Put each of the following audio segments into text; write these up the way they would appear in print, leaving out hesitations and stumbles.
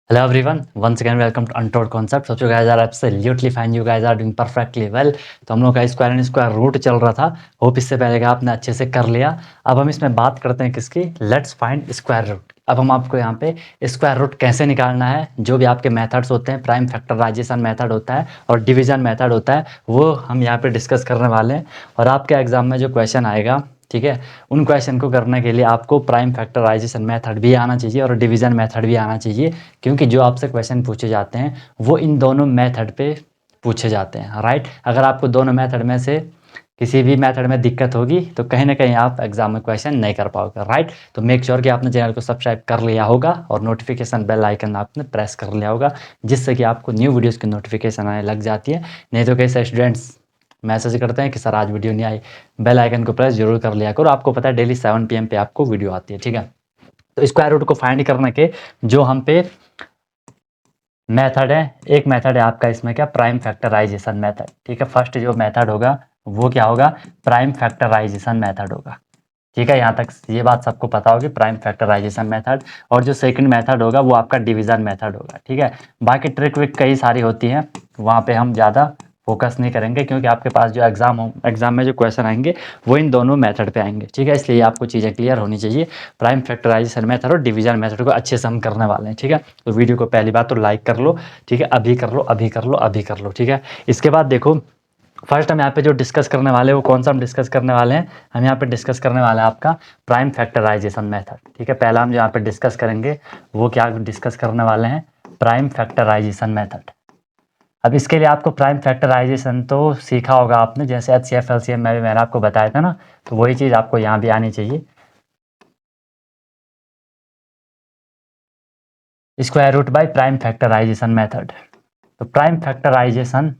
Hello everyone, once again welcome to Untold Concepts. Hope you guys are absolutely fine. You guys are doing perfectly well. तो हम लोग का square and square root चल रहा था. Hope इससे पहले का आपने अच्छे से कर लिया. अब हम इसमें बात करते हैं किसकी. Let's find square root. अब हम आपको यहाँ पे स्क्वायर रूट कैसे निकालना है, जो भी आपके मेथड्स होते हैं, प्राइम फैक्टराइजेशन मेथड होता है और डिवीजन मेथड होता है, वो हम यहाँ पे डिस्कस करने वाले हैं. और आपके एग्जाम में जो क्वेश्चन आएगा, ठीक है, उन क्वेश्चन को करने के लिए आपको प्राइम फैक्टराइजेशन मेथड भी आना चाहिए और डिवीजन मेथड भी आना चाहिए, क्योंकि जो आपसे क्वेश्चन पूछे जाते हैं वो इन दोनों मेथड पे पूछे जाते हैं. राइट. अगर आपको दोनों मेथड में से किसी भी मेथड में दिक्कत होगी तो कहीं ना कहीं आप एग्जाम में क्वेश्चन नहीं कर पाओगे. राइट. तो मेक श्योर कि आपने चैनल को सब्सक्राइब कर लिया होगा और नोटिफिकेशन बेल आइकन आपने प्रेस कर लिया होगा, जिससे कि आपको न्यू वीडियोस की नोटिफिकेशन आने लग जाती है. नहीं तो कई सारे स्टूडेंट्स मैसेज करते हैं कि सर आज वीडियो नहीं आई. बेल आइकन को प्रेस जरूर कर लिया करो. आपको पता है डेली 7 PM पे आपको वीडियो आती है. ठीक है. तो स्क्वायर रूट को फाइंड करने के जो हम पे मेथड है, एक मेथड है आपका इसमें क्या, प्राइम फैक्टराइजेशन मेथड. ठीक है. फर्स्ट जो मेथड होगा वो क्या होगा, प्राइम फैक्टराइजेशन मेथड होगा. ठीक है. यहाँ तक ये बात सबको पता होगी, प्राइम फैक्टराइजेशन मेथड. और जो सेकंड मेथड होगा वो आपका डिवीजन मेथड होगा. ठीक है. बाकी ट्रिक विक कई सारी होती हैं, वहाँ पे हम ज़्यादा फोकस नहीं करेंगे, क्योंकि आपके पास जो एग्जाम में जो क्वेश्चन आएंगे वो इन दोनों मेथड पे आएंगे. ठीक है. इसलिए आपको चीज़ें क्लियर होनी चाहिए. प्राइम फैक्टराइजेशन मेथड और डिवीजन मेथड को अच्छे से हम करने वाले हैं. ठीक है. तो वीडियो को पहली बात तो लाइक कर लो. ठीक है. अभी कर लो, अभी कर लो, अभी कर लो. ठीक है. इसके बाद देखो, फर्स्ट हम यहाँ पे जो डिस्कस करने वाले हैं वो कौन सा हम डिस्कस करने वाले हैं, हम यहाँ पे डिस्कस करने वाले हैं आपका प्राइम फैक्टराइजेशन मेथड. ठीक है. पहला हम जो यहाँ पे डिस्कस करेंगे वो क्या डिस्कस करने वाले हैं, प्राइम फैक्टराइजेशन मेथड. अब इसके लिए आपको प्राइम फैक्टराइजेशन तो सीखा होगा आपने, जैसे HCF LCM में भी मैंने आपको बताया था ना, तो वही चीज़ आपको यहाँ भी आनी चाहिए. Square root by prime factorisation method. तो प्राइम फैक्टराइजेशन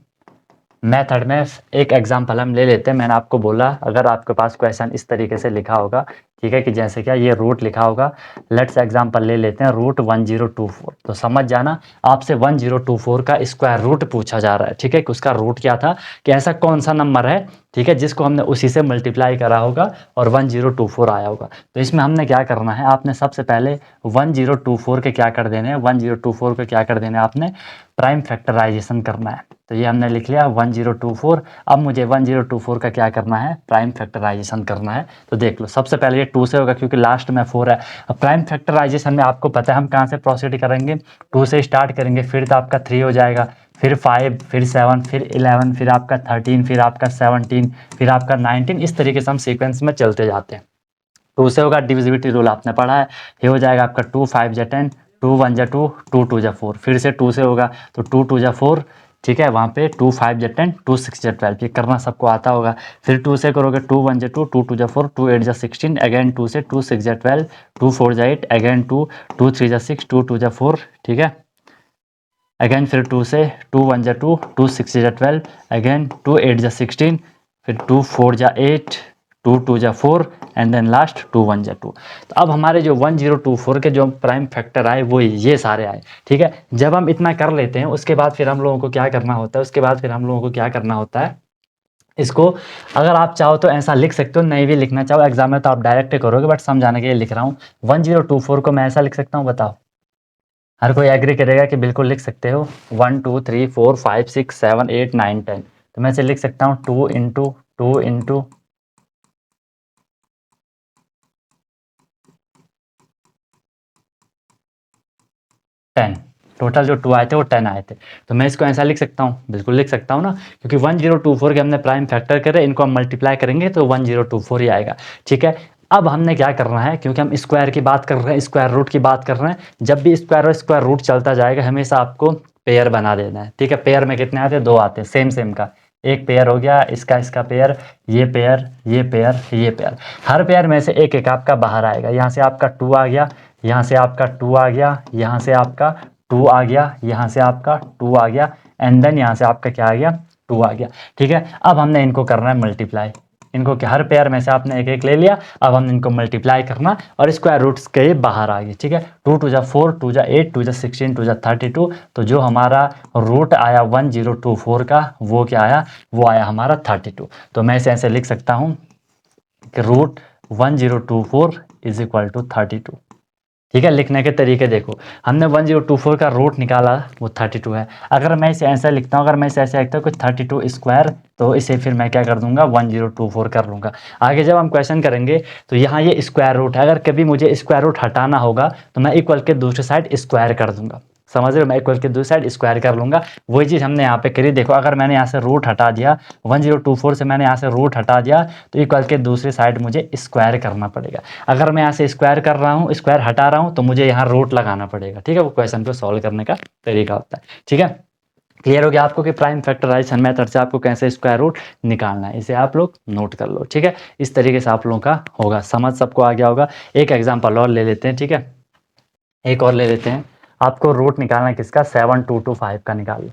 मेथड में एक एग्जांपल हम ले लेते हैं. मैंने आपको बोला अगर आपके पास क्वेश्चन इस तरीके से लिखा होगा, ठीक है, कि जैसे क्या ये रूट लिखा होगा. लेट्स एग्जांपल ले लेते हैं रूट 1024. तो समझ जाना, आपसे 1024 का स्क्वायर रूट पूछा जा रहा है. ठीक है. कि उसका रूट क्या था, कि ऐसा कौन सा नंबर है, ठीक है, जिसको हमने उसी से मल्टीप्लाई करा होगा और 1024 आया होगा. तो इसमें हमने क्या करना है, आपने सबसे पहले 1024 के क्या कर देने हैं, 1024 के क्या कर देने हैं, आपने प्राइम फैक्टराइजेशन करना है. तो ये हमने लिख लिया 1024. अब मुझे 1024 का क्या करना है, प्राइम फैक्टराइजेशन करना है. तो देख लो, सबसे पहले ये 2 से होगा क्योंकि लास्ट में 4 है. अब प्राइम फैक्टराइजेशन में आपको पता है हम कहाँ से प्रोसीड करेंगे, 2 से स्टार्ट करेंगे, फिर तो आपका 3 हो जाएगा, फिर 5, फिर 7, फिर 11, फिर आपका 13, फिर आपका 17, फिर आपका 19. इस तरीके से हम सीक्वेंस में चलते जाते हैं. 2 से होगा, डिविजिबिलिटी रूल आपने पढ़ा है, ये हो जाएगा आपका 2 5 जा 10, 2 1 जा 2, 2 2 जा 4. फिर से 2 से होगा तो 2 2 जा 4. ठीक है. वहाँ पे 2 5 जा 10, 2 6 जा 12. ये करना सबको आता होगा. फिर 2 से करोगे 2 1 जा 2, 2 2 जा 4, 2 8 जा 16. अगेन 2 से 2 6 जा 12, 2 4 जा 8. अगेन 2 2 3 जा 6, 2 2 जा 4. ठीक है. अगेन फिर 2 से 2 1 जा 2, 2 6 जा 12. अगेन 2 8 जा 16, फिर 2 4 जा 8, 2 2 जा 4 एंड देन लास्ट 2 1 जा 2. तो अब हमारे जो 1024 के जो प्राइम फैक्टर आए वो ये सारे आए. ठीक है. जब हम इतना कर लेते हैं उसके बाद फिर हम लोगों को क्या करना होता है, उसके बाद फिर हम लोगों को क्या करना होता है, इसको अगर आप चाहो तो ऐसा लिख सकते हो, नहीं भी लिखना चाहो एग्जाम में तो आप डायरेक्ट करोगे, बट समझाने के लिए लिख रहा हूँ. 1024 को मैं ऐसा लिख सकता हूँ, बताओ. हर कोई एग्री करेगा कि बिल्कुल लिख सकते हो. 1 2 3 4 5 6 7 8 9 10. तो मैं इसे लिख सकता हूँ 2 इंटू 2 इंटू 10. टोटल जो 2 आए थे वो 10 आए थे. तो मैं इसको ऐसा लिख सकता हूँ, बिल्कुल लिख सकता हूँ ना, क्योंकि 1024 के हमने प्राइम फैक्टर करे, इनको हम मल्टीप्लाई करेंगे तो 1024 ही आएगा. ठीक है. अब हमने क्या करना है, क्योंकि हम स्क्वायर की बात कर रहे हैं, स्क्वायर रूट की बात कर रहे हैं, जब भी स्क्वायर और स्क्वायर रूट चलता जाएगा हमेशा आपको पेयर बना देना है. ठीक है. पेयर में कितने आते हैं, 2 आते हैं, सेम सेम का. एक पेयर हो गया, इसका इसका पेयर, ये पेयर, ये पेयर, ये पेयर. हर पेयर में से एक एक आपका बाहर आएगा. यहाँ से आपका 2 आ गया, यहाँ से आपका 2 आ गया, यहाँ से आपका 2 आ गया, यहाँ से आपका 2 आ गया, एंड देन यहाँ से आपका क्या आ गया, 2 आ गया. ठीक है. अब हमने इनको करना है मल्टीप्लाई. इनको हर पेयर में से आपने एक एक ले लिया. अब हम इनको मल्टीप्लाई करना और स्क्वायर रूट्स के ये बाहर आ गए. ठीक है. 2 2 जा 4, 2 जा 8, 2 जा 16, 2 जा 32. तो जो हमारा रूट आया 1024 का वो क्या आया, वो आया हमारा 32. तो मैं इसे ऐसे लिख सकता हूँ कि रूट 1024 इज इक्वल टू 32. ठीक है। लिखने के तरीके देखो, हमने 1024 का रूट निकाला, वो 32 है। अगर मैं इसे ऐसा लिखता हूँ, अगर मैं इसे ऐसे लिखता हूँ कि 32 स्क्वायर, तो इसे फिर मैं क्या कर दूंगा, 1024 कर लूँगा। आगे जब हम क्वेश्चन करेंगे तो यहाँ ये स्क्वायर रूट है, अगर कभी मुझे स्क्वायर रूट हटाना होगा तो मैं इक्वल के दूसरी साइड स्क्वायर कर दूंगा, समझ रहे हो, मैं इक्वल के दूसरी साइड स्क्वायर कर लूँगा। वही चीज़ हमने यहाँ पे करी। देखो अगर मैंने यहाँ से रूट हटा दिया, 1024 से मैंने यहाँ से रूट हटा दिया, तो इक्वल के दूसरी साइड मुझे स्क्वायर करना पड़ेगा। अगर मैं यहाँ से स्क्वायर कर रहा हूँ, स्क्वायर हटा रहा हूँ, तो मुझे यहाँ रूट लगाना पड़ेगा। ठीक है, वो क्वेश्चन को सॉल्व करने का तरीका होता है। ठीक है, क्लियर हो गया आपको कि प्राइम फैक्टराइजेशन मेथड से आपको कैसे स्क्वायर रूट निकालना है, इसे आप लोग नोट कर लो। ठीक है, इस तरीके से आप लोगों का होगा, समझ सबको आ गया होगा। एक एग्जाम्पल और ले लेते हैं। ठीक है, एक और ले लेते हैं। आपको रूट निकालना है किसका, 7225 का निकाल लो,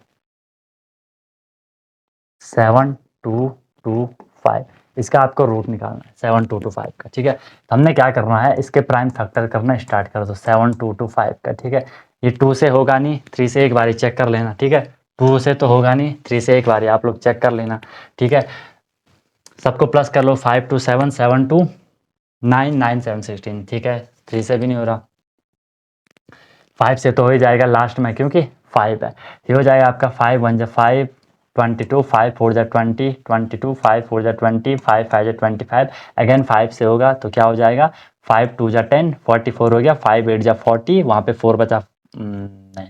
7225 इसका आपको रूट निकालना है, 7225 का। ठीक है, तो हमने क्या करना है, इसके प्राइम फैक्टर करना स्टार्ट कर दो 7225 का। ठीक है, ये 2 से होगा नहीं, 3 से एक बारी चेक कर लेना। ठीक है, 2 से तो होगा नहीं, 3 से एक बारी आप लोग चेक कर लेना। ठीक है, सबको प्लस कर लो, 5 2 7 7 2 9 9 7 16। ठीक है, 3 से भी नहीं हो रहा, 5 से तो हो ही जाएगा लास्ट में, क्योंकि 5 है। ये हो जाएगा आपका 5 1 5 22, 5 4 20 22, 5 4 20, 5 5 25, अगेन 5 से होगा तो क्या हो जाएगा, 5 2 10 44 हो गया, 5 8 40, वहाँ पे 4 बचा, नहीं,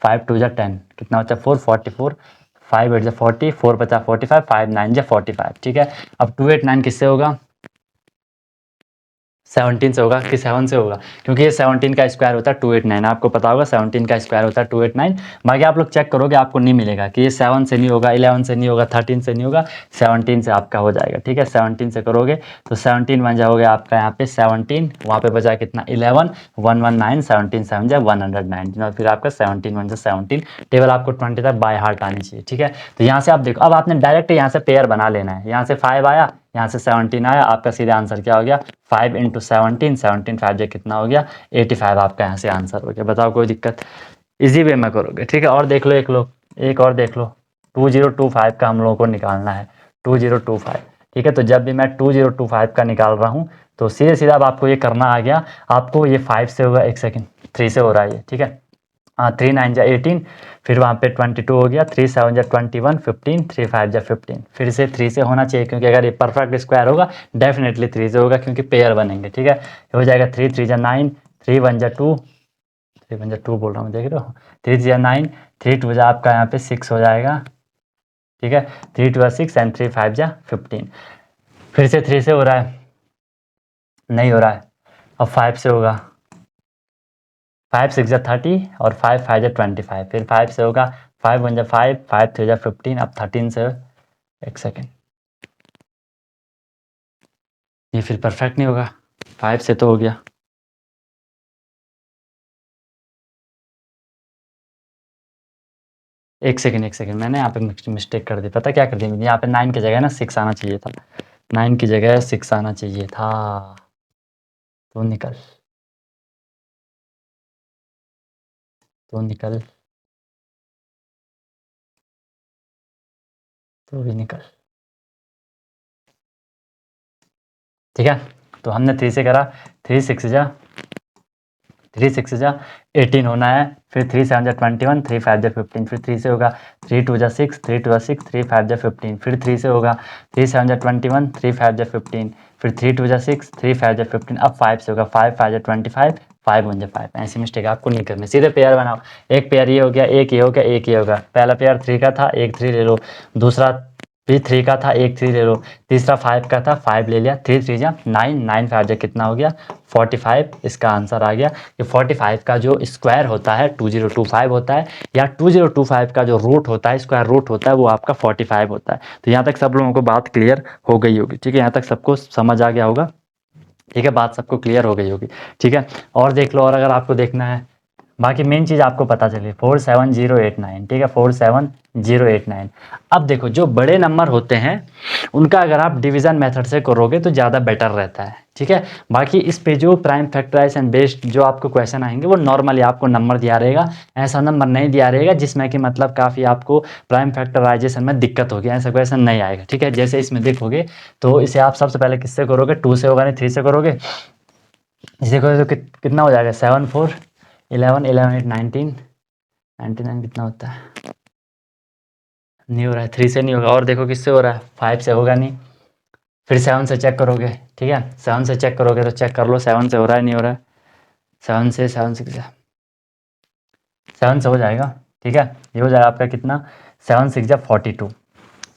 5 2 10 कितना बचा, 4 44, 5 8 40, 4 बचा 45, 5 9 45। ठीक है, अब 289 किससे होगा, 17 से होगा कि 7 से होगा, क्योंकि ये 17 का स्क्वायर होता है 289, आपको पता होगा 17 का स्क्वायर होता है 289। बाकी आप लोग चेक करोगे आपको नहीं मिलेगा कि ये 7 से नहीं होगा, 11 से नहीं होगा, 13 से नहीं होगा, 17 से आपका हो जाएगा। ठीक है, 17 से करोगे तो 17 बन जाओगे आपका यहाँ पे 17, वहाँ पे बचा कितना 11, 119, 17 7 जा 119, और फिर आपका 17 1 17। टेबल आपको 20 तक बाय हार्ट आनी चाहिए। ठीक है, तो यहाँ से आप देखो, अब आपने डायरेक्ट यहाँ से पेयर बना लेना है, यहाँ से 5 आया, यहाँ से 17 आया, आपका सीधा आंसर क्या हो गया, 5 × 17, 17 5 जो कितना हो गया 85, आपका यहाँ से आंसर हो गया। बताओ कोई दिक्कत, इजी वे में करोगे। ठीक है, और देख लो, एक और देख लो, 2025 का हम लोगों को निकालना है, 2025। ठीक है, तो जब भी मैं 2025 का निकाल रहा हूँ तो सीधे सीधा अब आपको ये करना आ गया, आपको ये 5 से होगा, एक सेकेंड, 3 से हो रहा है ये। ठीक है, 3 9 जा 18, फिर वहाँ पे 22 हो गया, 3 7 जा 21, 15, 3 5 जा 15, फिर से 3 से होना चाहिए, क्योंकि अगर ये परफेक्ट स्क्वायर होगा डेफिनेटली 3 से होगा, क्योंकि पेयर बनेंगे। ठीक है, हो जाएगा 3 3 जा 9, 3 1 जा 2, 3 1 जा 2 बोल रहा हूँ, देख रहे हो, 3 3 जा 9, 3 2 जा आपका यहाँ पे 6 हो जाएगा। ठीक है, 3 2 जा 6 एंड 3 5 जा 15, फिर से 3 से हो रहा है, नहीं हो रहा है, अब 5 से होगा, 5 6 जा 30 और 5 5 जा 25, फिर 5 से होगा, 5 1 जा 5, 5 3 जा 15, अब 13 से, एक सेकेंड, ये फिर परफेक्ट नहीं होगा, 5 से तो हो गया, एक सेकेंड, मैंने यहाँ पे मिस्टेक कर दी, पता क्या कर दी, यहाँ पे 9 की जगह ना 6 आना चाहिए था, 9 की जगह 6 आना चाहिए था, तो निकल, तो निकल, तो भी निकल। ठीक है, तो हमने 3 से करा, 3 6 जा 18 होना है, फिर 3 7 जा 21, 3 5 जा 15, फिर 3 से होगा, 3 2 जा 6, 3 2 जा 6, 3 5 जा 15, फिर 3 से होगा, 3 7 जा 21, 3 5 जा 15, फिर 3 2 जा 6, 3 5 जा 15, अब 5 से होगा, 5 5 जा 25, 5 1 जा 5। ऐसी मिस्टेक आपको नहीं करनी, सीधे पेयर बनाओ, एक पेयर ये हो गया, एक ये हो गया, एक ये होगा, पहला पेयर 3 का था, एक 3 ले लो, दूसरा भी 3 का था, एक 3 ले लो, तीसरा 5 का था, 5 ले लिया, 3 3 जा 9, 9 5 जा कितना हो गया 45, इसका आंसर आ गया। ये 45 का जो स्क्वायर होता है 2025 होता है, या 2025 का जो रूट होता है, स्क्वायर रूट होता है, वो आपका 45 होता है। तो यहाँ तक सब लोगों को बात क्लियर हो गई होगी। ठीक है, यहाँ तक सबको समझ आ गया होगा। ठीक है, बात सबको क्लियर हो गई होगी। ठीक है, और देख लो, और अगर आपको देखना है, बाकी मेन चीज़ आपको पता चली 47089। ठीक है, 47089। अब देखो, जो बड़े नंबर होते हैं उनका अगर आप डिवीज़न मेथड से करोगे तो ज़्यादा बेटर रहता है। ठीक है, बाकी इस पे जो प्राइम फैक्टराइजेशन बेस्ड जो आपको क्वेश्चन आएंगे वो नॉर्मली आपको नंबर दिया रहेगा, ऐसा नंबर नहीं दिया रहेगा जिसमें कि मतलब काफ़ी आपको प्राइम फैक्टराइजेशन में दिक्कत होगी, ऐसा क्वेश्चन नहीं आएगा। ठीक है, जैसे इसमें देखोगे तो इसे आप सबसे पहले किससे करोगे, 2 से होगा नहीं, 3 से करोगे, इसे देखो तो कितना हो जाएगा, 7 4 11 11 8 19 99 कितना होता है, नहीं हो रहा है, 3 से नहीं होगा। और देखो किससे हो रहा है, 5 से होगा नहीं। फिर 7 से चेक करोगे, ठीक है 7 से चेक करोगे तो चेक कर लो 7 से हो रहा है नहीं हो रहा है। 7 से हो जाएगा, ठीक है। ये हो जाएगा आपका कितना, 7 6 जा 42,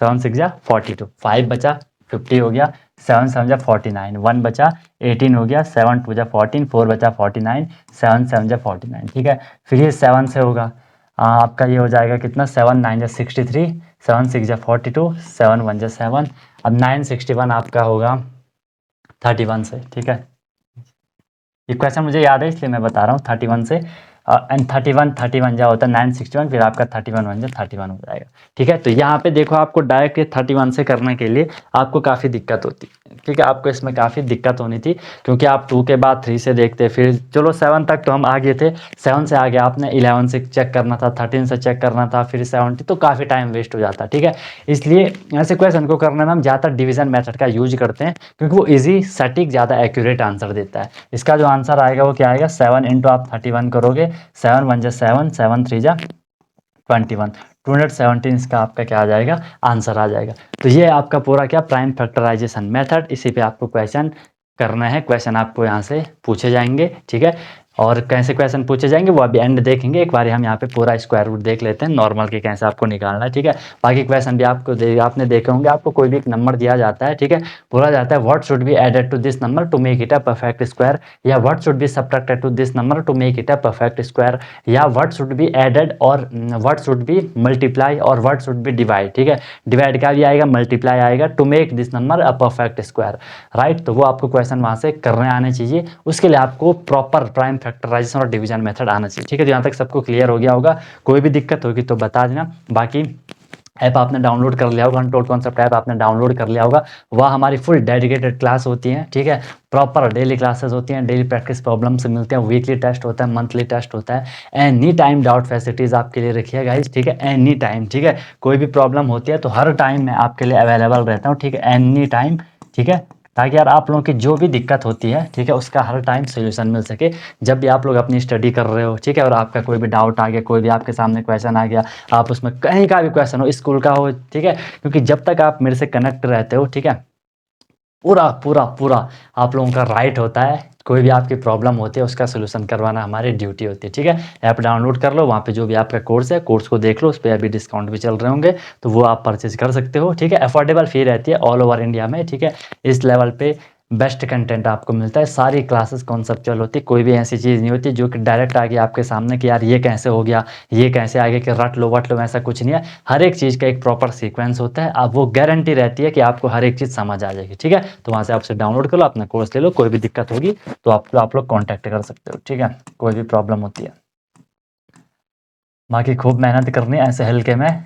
7 6 जा 42, 5 बचा 50 हो गया, 7 7 जा 49, 1 बचा 18 हो गया, 7 2 जा 14, 4 बचा 49, 7 7 जा 49, ठीक है। फिर ये 7 से होगा, आपका ये हो जाएगा कितना, 7 9 जा 63, 7 6 जा 42, 7 1 जा 7, अब 961 आपका होगा 31 से, ठीक है। ये क्वेश्चन मुझे याद है इसलिए मैं बता रहा हूँ 31 से। एंड 31 जा होता है 961, फिर आपका 31 1 जा 31 हो जाएगा, ठीक है। तो यहाँ पे देखो आपको डायरेक्ट 31 से करने के लिए आपको काफ़ी दिक्कत होती है, ठीक है। आपको इसमें काफ़ी दिक्कत होनी थी क्योंकि आप 2 के बाद 3 से देखते, फिर चलो 7 तक तो हम आ गए थे, 7 से आगे आपने 11 से चेक करना था, 13 से चेक करना था, फिर 70, तो काफ़ी टाइम वेस्ट हो जाता, ठीक है। इसलिए ऐसे क्वेश्चन को करने में हम ज़्यादातर डिवीजन मेथड का यूज करते हैं क्योंकि वो ईजी सटीक ज़्यादा एक्यूरेट आंसर देता है। इसका जो आंसर आएगा वो क्या आएगा, 7 इंटू आप 31 करोगे, 7 1 जा 7, 7 3 जा 21, 217 इसका आपका क्या आ जाएगा, आंसर आ जाएगा। तो ये आपका पूरा क्या, प्राइम फैक्टराइजेशन मेथड, इसी पे आपको क्वेश्चन करना है। क्वेश्चन आपको यहाँ से पूछे जाएंगे, ठीक है। और कैसे क्वेश्चन पूछे जाएंगे वो अभी एंड देखेंगे, एक बार हम यहाँ पे पूरा स्क्वायर रूट देख लेते हैं नॉर्मल के कैसे आपको निकालना है, ठीक है। बाकी क्वेश्चन भी आपने देखे होंगे, आपको कोई भी एक नंबर दिया जाता है, ठीक है, बोला जाता है what should be added to this number to make it a perfect square, या what should be subtracted to this number to make it a perfect square, या व्हाट शुड बी एडेड और व्हाट शुड बी मल्टीप्लाई और what should be divide, ठीक है। Divide का भी आएगा, multiply आएगा, to make this number a perfect square, right. तो वो आपको क्वेश्चन वहाँ से करने आने चाहिए, उसके लिए आपको प्रॉपर प्राइम फैक्टराइजेशन और डिवीजन मेथड आना चाहिए, ठीक है। तो यहाँ तक सबको क्लियर हो गया होगा, कोई भी दिक्कत होगी तो बता देना। बाकी ऐप आपने डाउनलोड कर लिया होगा, अनटोल्ड कॉन्सेप्ट ऐप आपने डाउनलोड कर लिया होगा, वह हमारी फुल डेडिकेटेड क्लास होती है, ठीक है। प्रॉपर डेली क्लासेस होती हैं, डेली प्रैक्टिस प्रॉब्लम से मिलते हैं, वीकली टेस्ट होता है, मंथली टेस्ट होता है, एनी टाइम डाउट फैसिलिटीज़ आपके लिए रखिए गाइस, ठीक है, एनी टाइम, ठीक है। कोई भी प्रॉब्लम होती है तो हर टाइम मैं आपके लिए अवेलेबल रहता हूँ, ठीक है, एनी टाइम, ठीक है। ताकि यार आप लोगों की जो भी दिक्कत होती है, ठीक है, उसका हर टाइम सोल्यूशन मिल सके जब भी आप लोग अपनी स्टडी कर रहे हो, ठीक है। और आपका कोई भी डाउट आ गया, कोई भी आपके सामने क्वेश्चन आ गया, आप उसमें कहीं का भी क्वेश्चन हो, स्कूल का हो, ठीक है, क्योंकि जब तक आप मेरे से कनेक्ट रहते हो, ठीक है, पूरा पूरा पूरा आप लोगों का राइट होता है, कोई भी आपकी प्रॉब्लम होती है उसका सोल्यूशन करवाना हमारी ड्यूटी होती है, ठीक है। ऐप डाउनलोड कर लो, वहाँ पे जो भी आपका कोर्स है, कोर्स को देख लो, उस पर अभी डिस्काउंट भी चल रहे होंगे, तो वो आप परचेज कर सकते हो, ठीक है। अफोर्डेबल फी रहती है ऑल ओवर इंडिया में, ठीक है। इस लेवल पे बेस्ट कंटेंट आपको मिलता है, सारी क्लासेस कॉन्सेप्चुअल होती है, कोई भी ऐसी चीज़ नहीं होती जो कि डायरेक्ट आगे आपके सामने कि यार ये कैसे हो गया, ये कैसे आगे कि रट लो वट लो, ऐसा कुछ नहीं है। हर एक चीज़ का एक प्रॉपर सीक्वेंस होता है, आप वो गारंटी रहती है कि आपको हर एक चीज़ समझ आ जाएगी, ठीक है। तो वहाँ से आपसे डाउनलोड कर लो, अपना कोर्स ले लो, कोई भी दिक्कत होगी तो आप लोग कॉन्टैक्ट कर सकते हो, ठीक है, कोई भी प्रॉब्लम होती है। बाकी खूब मेहनत करनी है, ऐसे हल्के में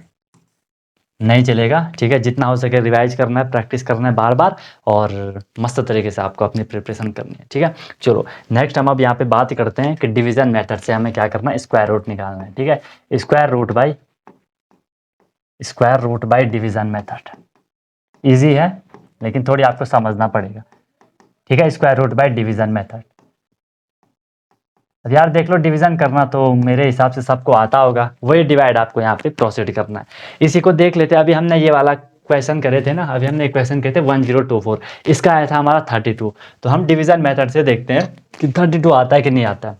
नहीं चलेगा, ठीक है। जितना हो सके रिवाइज करना है, प्रैक्टिस करना है बार बार, और मस्त तरीके से आपको अपनी प्रिपरेशन करनी है, ठीक है। चलो नेक्स्ट हम अब यहाँ पे बात करते हैं कि डिवीजन मेथड से हमें क्या करना है, स्क्वायर रूट निकालना है, ठीक है। Square root by division method easy है, लेकिन थोड़ी आपको समझना पड़ेगा, ठीक है। Square root by division method, अब यार देख लो, डिवीजन करना तो मेरे हिसाब से सबको आता होगा, वही डिवाइड आपको यहाँ पे प्रोसीड करना है। इसी को देख लेते हैं, अभी हमने ये वाला क्वेश्चन करे थे ना, अभी हमने एक क्वेश्चन करे थे 1024, इसका आया था हमारा 32, तो हम डिवीजन मेथड से देखते हैं कि 32 आता है कि नहीं आता है,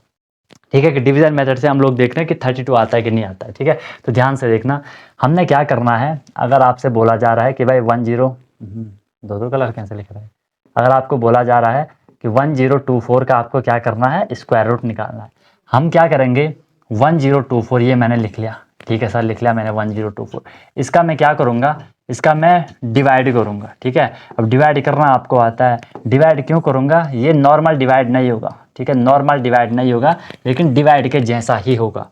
ठीक है। कि डिवीजन मेथड से हम लोग देख रहे हैं कि 32 आता है कि नहीं आता है, ठीक है। तो ध्यान से देखना, हमने क्या करना है, अगर आपसे बोला जा रहा है कि भाई 10 कलर कैसे लिख रहा है, अगर आपको बोला जा रहा है कि 1024 का आपको क्या करना है, स्क्वायर रूट निकालना है, हम क्या करेंगे, 1024 ये मैंने लिख लिया, ठीक है सर, लिख लिया मैंने 1024, इसका मैं क्या करूँगा, इसका मैं डिवाइड करूँगा, ठीक है। अब डिवाइड करना आपको आता है, डिवाइड क्यों करूँगा, ये नॉर्मल डिवाइड नहीं होगा, ठीक है, नॉर्मल डिवाइड नहीं होगा, लेकिन डिवाइड के जैसा ही होगा,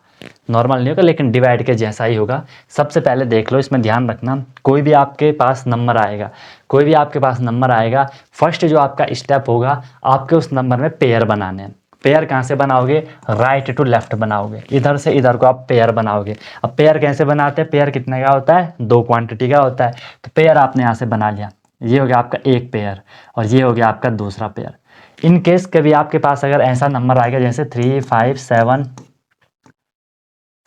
नॉर्मल नहीं होगा लेकिन डिवाइड के जैसा ही होगा। सबसे पहले देख लो, इसमें ध्यान रखना, कोई भी आपके पास नंबर आएगा, कोई भी आपके पास नंबर आएगा, फर्स्ट जो आपका स्टेप होगा, आपके उस नंबर में पेयर बनाने हैं। पेयर कहाँ से बनाओगे, राइट टू लेफ्ट बनाओगे, इधर से इधर को आप पेयर बनाओगे। अब पेयर कैसे बनाते हैं, पेयर कितने का होता है, 2 क्वांटिटी का होता है, तो पेयर आपने यहाँ से बना लिया, ये हो गया आपका एक पेयर और ये हो गया आपका दूसरा पेयर। इन केस कभी आपके पास अगर ऐसा नंबर आएगा जैसे 3 5 7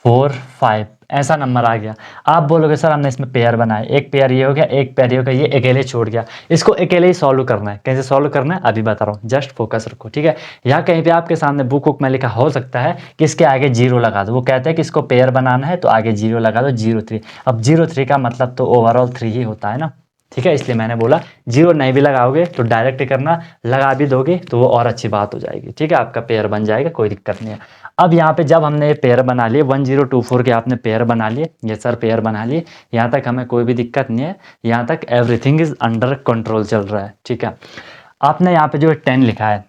4 5 ऐसा नंबर आ गया, आप बोलोगे सर हमने इसमें पेयर बनाए, एक पेयर ये हो गया, एक पेयर ये हो गया, ये अकेले छोड़ गया, इसको अकेले ही सॉल्व करना है। कैसे सॉल्व करना है अभी बता रहा हूँ, जस्ट फोकस रखो, ठीक है। या कहीं पे आपके सामने बुक में लिखा हो सकता है कि इसके आगे 0 लगा दो, वो कहते हैं कि इसको पेयर बनाना है तो आगे 0 लगा दो, 0 3। अब 0 3 का मतलब तो ओवरऑल 3 ही होता है ना, ठीक है। इसलिए मैंने बोला 0 नहीं भी लगाओगे तो डायरेक्ट करना, लगा भी दोगे तो वो और अच्छी बात हो जाएगी, ठीक है, आपका पेयर बन जाएगा, कोई दिक्कत नहीं है। अब यहाँ पे जब हमने ये पेयर बना लिए 1024 के आपने पेयर बना लिए, ये सर पेयर बना लिए, यहाँ तक हमें कोई भी दिक्कत नहीं है, यहाँ तक एवरीथिंग इज अंडर कंट्रोल चल रहा है, ठीक है। आपने यहाँ पे जो 10 लिखा है,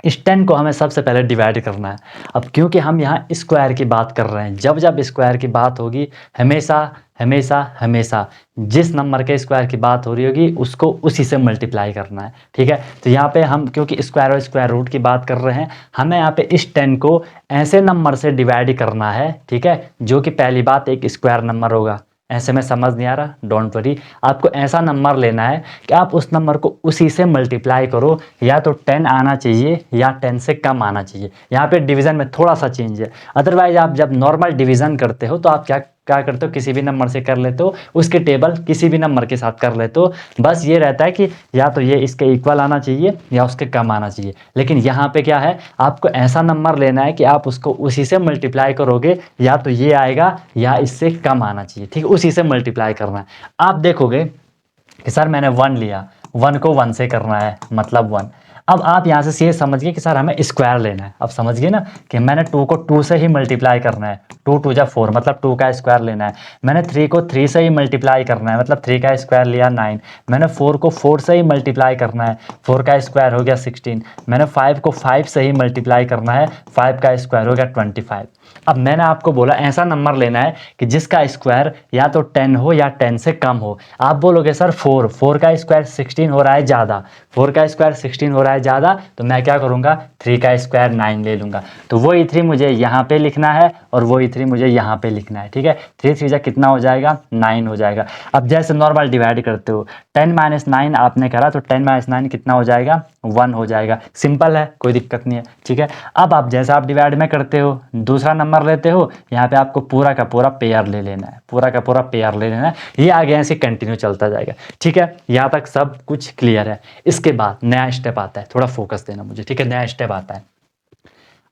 इस 10 को हमें सबसे पहले डिवाइड करना है। अब क्योंकि हम यहाँ स्क्वायर की बात कर रहे हैं, जब जब स्क्वायर की बात होगी हमेशा हमेशा हमेशा जिस नंबर के स्क्वायर की बात हो रही होगी उसको उसी से मल्टीप्लाई करना है, ठीक है। तो यहाँ पे हम क्योंकि स्क्वायर और स्क्वायर रूट की बात कर रहे हैं, हमें यहाँ पे इस 10 को ऐसे नंबर से डिवाइड करना है, ठीक है, जो कि पहली बात एक स्क्वायर नंबर होगा। ऐसे में समझ नहीं आ रहा, डोंट वरी, आपको ऐसा नंबर लेना है कि आप उस नंबर को उसी से मल्टीप्लाई करो, या तो 10 आना चाहिए या 10 से कम आना चाहिए। यहाँ पे डिवीज़न में थोड़ा सा चेंज है, अदरवाइज आप जब नॉर्मल डिवीज़न करते हो तो आप क्या क्या करते हो, किसी भी नंबर से कर लेते हो, उसके टेबल किसी भी नंबर के साथ कर लेते हो, बस ये रहता है कि या तो ये इसके इक्वल आना चाहिए या उसके कम आना चाहिए। लेकिन यहाँ पे क्या है, आपको ऐसा नंबर लेना है कि आप उसको उसी से मल्टीप्लाई करोगे, या तो ये आएगा या इससे कम आना चाहिए, ठीक है, उसी से मल्टीप्लाई करना है। आप देखोगे कि सर मैंने 1 लिया, 1 को 1 से करना है मतलब 1। अब आप यहाँ से ये समझ गए कि सर हमें स्क्वायर लेना है, अब समझ गए ना कि मैंने 2 को 2 से ही मल्टीप्लाई करना है, 2 2 जा 4 मतलब 2 का स्क्वायर लेना है। मैंने 3 को 3 से ही मल्टीप्लाई करना है, मतलब 3 का स्क्वायर लिया 9। मैंने 4 को 4 से ही मल्टीप्लाई करना है, 4 का स्क्वायर हो गया 16। मैंने 5 को 5 से ही मल्टीप्लाई करना है, 5 का स्क्वायर हो गया 25। अब मैंने आपको बोला ऐसा नंबर लेना है कि जिसका स्क्वायर या तो 10 हो या 10 से कम हो। आप बोलोगे सर 4 का स्क्वायर 16 हो रहा है ज़्यादा, 4 का स्क्वायर 16 हो रहा है ज़्यादा, तो मैं क्या करूँगा 3 का स्क्वायर 9 ले लूँगा। तो वही 3 मुझे यहाँ पे लिखना है और वही 3 मुझे यहाँ पे लिखना है, ठीक है। 3 3 जा कितना हो जाएगा 9 हो जाएगा। अब जैसे नॉर्मल डिवाइड करते हो 10 - 9 आपने करा तो 10 - 9 कितना हो जाएगा 1 हो जाएगा, सिंपल है, कोई दिक्कत नहीं है, ठीक है। अब आप जैसा आप डिवाइड में करते हो दूसरा नंबर लेते हो, यहाँ पे आपको पूरा का पूरा पेयर ले लेना है, पूरा का पूरा पेयर ले लेना है, ये आगे ऐसे कंटिन्यू चलता जाएगा, ठीक है। यहाँ तक सब कुछ क्लियर है। इसके बाद नया स्टेप आता है, थोड़ा फोकस देना मुझे, ठीक है। नया स्टेप आता है,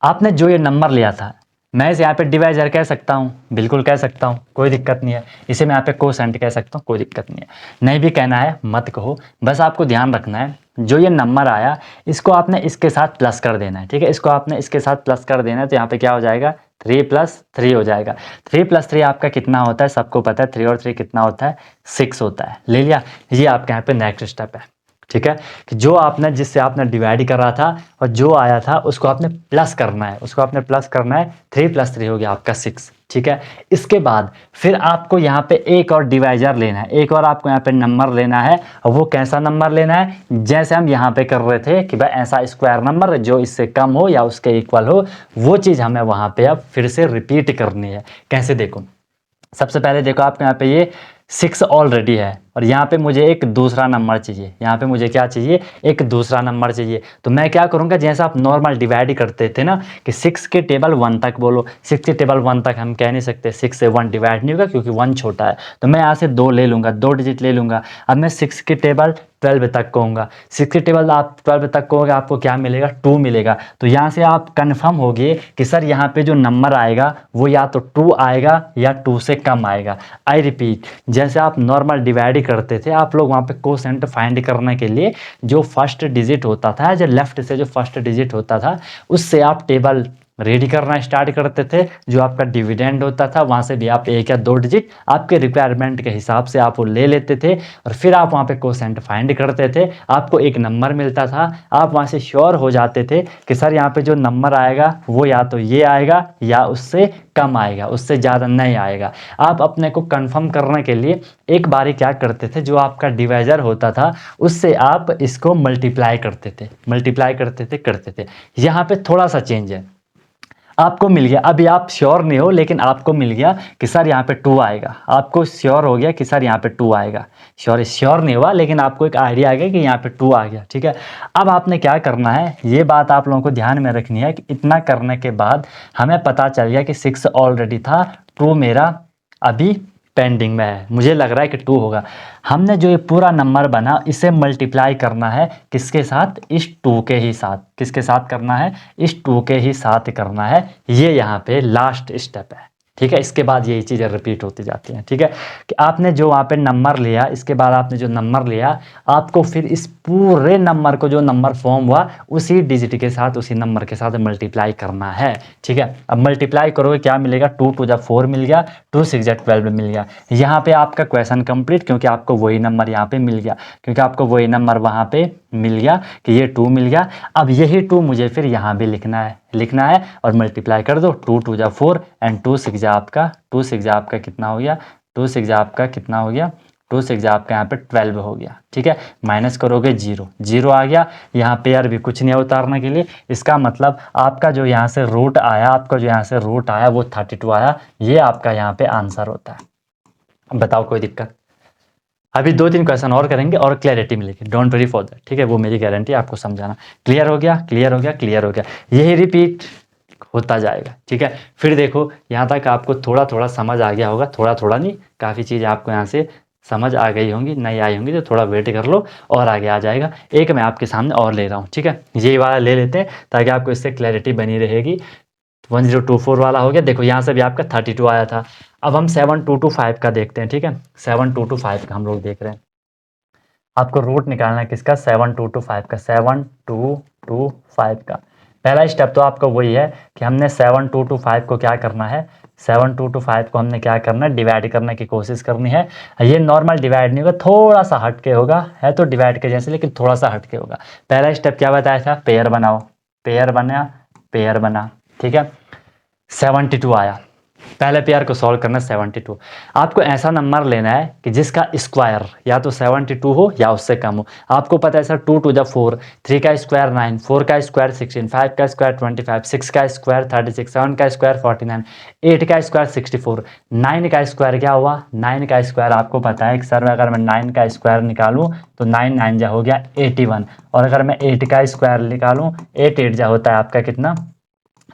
आपने जो ये नंबर लिया था, मैं इसे यहाँ पे डिवाइजर कह सकता हूँ, बिल्कुल कह सकता हूँ, कोई दिक्कत नहीं है। इसे मैं यहाँ पे कोसेंट कह सकता हूँ, कोई दिक्कत नहीं है। नहीं भी कहना है मत कहो, बस आपको ध्यान रखना है जो ये नंबर आया इसको आपने इसके साथ प्लस कर देना है, ठीक है। इसको आपने इसके साथ प्लस कर देना है, तो यहाँ पे क्या हो जाएगा 3 + 3 हो जाएगा। 3 + 3 आपका कितना होता है, सबको पता है 3 और 3 कितना होता है 6 होता है, ले लिया। ये आपके यहाँ पे नेक्स्ट स्टेप है, ठीक है, कि जो आपने जिससे आपने डिवाइड करा था और जो आया था उसको आपने प्लस करना है, उसको आपने प्लस करना है। 3 + 3 हो गया आपका 6, ठीक है। इसके बाद फिर आपको यहाँ पे एक और डिवाइजर लेना है, एक और आपको यहाँ पे नंबर लेना है। और वो कैसा नंबर लेना है, जैसे हम यहाँ पे कर रहे थे कि भाई ऐसा स्क्वायर नंबर जो इससे कम हो या उसके इक्वल हो, वो चीज़ हमें वहाँ पे अब फिर से रिपीट करनी है। कैसे, देखो सबसे पहले देखो आपके यहाँ पे ये 6 ऑलरेडी है और यहाँ पे मुझे एक दूसरा नंबर चाहिए, यहाँ पे मुझे क्या चाहिए एक दूसरा नंबर चाहिए। तो मैं क्या करूँगा, जैसा आप नॉर्मल डिवाइड करते थे ना कि 6 के टेबल 1 तक बोलो, 6 के टेबल 1 तक हम कह नहीं सकते, 6 से 1 डिवाइड नहीं होगा क्योंकि 1 छोटा है। तो मैं यहाँ से 2 ले लूँगा, 2 डिजिट ले लूँगा। अब मैं 6 के टेबल 12 तक कहूँगा, 6 के टेबल आप 12 तक कहोगे, आपको क्या मिलेगा 2 मिलेगा। तो यहाँ से आप कन्फर्म हो गए कि सर यहाँ पे जो नंबर आएगा वो या तो 2 आएगा या 2 से कम आएगा। आई रिपीट, जैसे आप नॉर्मल डिवाइड करते थे, आप लोग वहाँ पे कोसेंट फाइंड करने के लिए जो फर्स्ट डिजिट होता था, जो लेफ्ट से जो फर्स्ट डिजिट होता था उससे आप टेबल रेडी करना स्टार्ट करते थे। जो आपका डिविडेंड होता था वहाँ से भी आप 1 या 2 डिजिट आपके रिक्वायरमेंट के हिसाब से आप वो ले लेते थे और फिर आप वहाँ पे कोसेंट फाइंड करते थे, आपको एक नंबर मिलता था। आप वहाँ से श्योर हो जाते थे कि सर यहाँ पे जो नंबर आएगा वो या तो ये आएगा या उससे कम आएगा, उससे ज़्यादा नहीं आएगा। आप अपने को कंफर्म करने के लिए एक बारी क्या करते थे, जो आपका डिवाइजर होता था उससे आप इसको मल्टीप्लाई करते थे, मल्टीप्लाई करते थे। यहाँ पे थोड़ा सा चेंज है, आपको मिल गया। अभी आप श्योर नहीं हो, लेकिन आपको मिल गया कि सर यहाँ पे 2 आएगा। आपको श्योर हो गया कि सर यहाँ पे 2 आएगा। श्योर नहीं हुआ, लेकिन आपको एक आइडिया आ गया कि यहाँ पे 2 आ गया, ठीक है। अब आपने क्या करना है, ये बात आप लोगों को ध्यान में रखनी है कि इतना करने के बाद हमें पता चल गया कि 6 ऑलरेडी था, 2 मेरा अभी पेंडिंग में है, मुझे लग रहा है कि 2 होगा। हमने जो ये पूरा नंबर बना, इसे मल्टीप्लाई करना है किसके साथ, इस 2 के ही साथ। किसके साथ करना है, इस 2 के ही साथ करना है। ये यहाँ पे लास्ट स्टेप है, ठीक है। इसके बाद यही चीज़ें रिपीट होती जाती हैं, ठीक है। कि आपने जो वहाँ पे नंबर लिया, इसके बाद आपने जो नंबर लिया, आपको फिर इस पूरे नंबर को, जो नंबर फॉर्म हुआ, उसी डिजिट के साथ, उसी नंबर के साथ मल्टीप्लाई करना है, ठीक है। अब मल्टीप्लाई करोगे क्या मिलेगा, 2 2 जा 4 मिल गया, 2 6 जा 12 मिल गया। यहाँ पे आपका क्वेश्चन कंप्लीट, क्योंकि आपको वही नंबर यहाँ पे मिल गया, क्योंकि आपको वही नंबर वहाँ पे मिल गया कि ये 2 मिल गया। अब यही 2 मुझे फिर यहाँ भी लिखना है और मल्टीप्लाई कर दो। 2 2 जा 4 एंड 2 6 जा आपका कितना हो गया, 2 6 जा आपका कितना हो गया, 2 6 जा आपका यहाँ पे 12 हो गया, ठीक है। माइनस करोगे 0 आ गया। यहाँ पे यार भी कुछ नहीं है उतारने के लिए। इसका मतलब आपका जो यहाँ से रूट आया, वो 32 आया। ये आपका यहाँ पे आंसर होता है। अब बताओ कोई दिक्कत। अभी 2-3 क्वेश्चन और करेंगे और क्लैरिटी मिलेगी, डोंट वरी फॉर दैट, ठीक है। वो मेरी गारंटी, आपको समझाना। क्लियर हो गया। यही रिपीट होता जाएगा, ठीक है। फिर देखो यहाँ तक आपको थोड़ा थोड़ा समझ आ गया होगा, थोड़ा थोड़ा नहीं, काफ़ी चीज़ आपको यहाँ से समझ आ गई होंगी, नहीं आई होंगी तो थोड़ा वेट कर लो और आगे आ जाएगा। एक मैं आपके सामने और ले रहा हूँ, ठीक है। यही वाला ले लेते हैं ताकि आपको इससे क्लैरिटी बनी रहेगी। 1024 वाला हो गया। देखो यहाँ से भी आपका 32 आया था। अब हम 7225 का देखते हैं, ठीक है। 7225 का हम लोग देख रहे हैं। आपको रूट निकालना है किसका, 7225 का। 7225 का पहला स्टेप तो आपका वही है कि हमने 7225 को क्या करना है, 7225 को हमने क्या करना है, डिवाइड करने की कोशिश करनी है। ये नॉर्मल डिवाइड नहीं होगा, थोड़ा सा हटके होगा, है तो डिवाइड के जैसे, लेकिन थोड़ा सा हटके होगा। पहला स्टेप क्या बताया था, पेयर बनाओ। पेयर बना, ठीक है। 72 आया। पहले पेयर को सॉल्व करना है। 72 आपको ऐसा नंबर लेना है कि जिसका स्क्वायर या तो 72 हो या उससे कम हो। आपको पता है सर 2 2 जा 4, 3 का स्क्वायर 9, 4 का स्क्वायर 16, 5 का स्क्वायर 25, 6 का स्क्वायर 36, 7 का स्क्वायर 49, 8 का स्क्वायर 64, 9 का स्क्वायर क्या हुआ, 9 का स्क्वायर आपको पता है कि सर अगर मैं 9 का स्क्वायर निकालूं तो 9 9 जा हो गया 81, और अगर मैं 8 का स्क्वायर निकालूं 8 8 जा होता है आपका कितना,